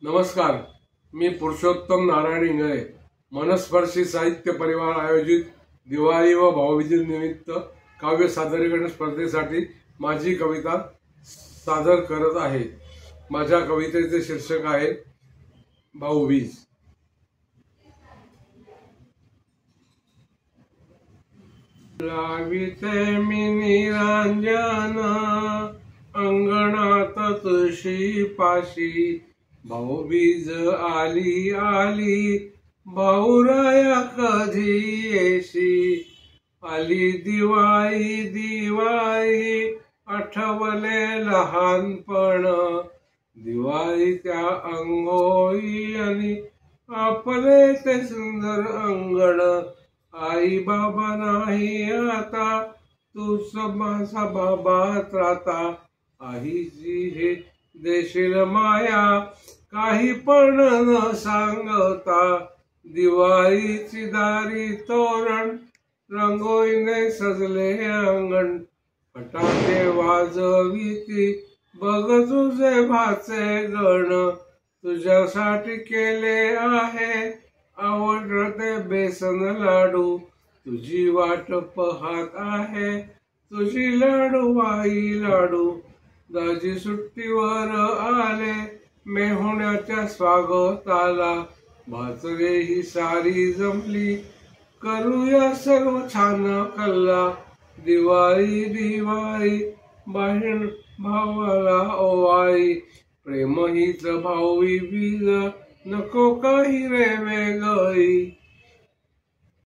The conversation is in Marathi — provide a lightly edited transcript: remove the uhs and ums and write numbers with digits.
नमस्कार, मी पुरुषोत्तम नारायण इंगळे. मनस्पर्शी साहित्य परिवार आयोजित दिवाळी व भाऊबीजेनिमित्त काव्य सादरीकरण स्पर्धेसाठी माझी कविता सादर करत आहे. माझ्या कवितेचे शीर्षक आहे भाऊबीज. लाविते मी निरांजन अंगणात तुळशी पाशी, भाऊबीज आली आली भाऊराया कधी येशी. आली दिवाळी दिवाळी आठवले लहानपण, दिवाळी त्या अंगोळी आणि आपले ते सुंदर अंगण. आई बाबा नाही आता, तूच माझा बाबाच राहता. आईची हे देशील माया काही पण न सांगता. दिवाळीची दारी तोरण रंगोळीने सजले अंगण. फटाके वाजविती बघ तुझे भाचे गण. तुझ्यासाठी केले आहे आवडते बेसन लाडू. तुझी वाट पाहत आहे तुझी लाडूबाई लाडू. दाजी सुट्टीवर आले मेहुण्याच्या स्वागताला. भाचरे ही सारी जमली करूया सर्व छान कल्ला. दिवाळी दिवाळी बहीण भावाला ओवाळी. प्रेम हीच भाऊबीज नको काही रे वेगळी.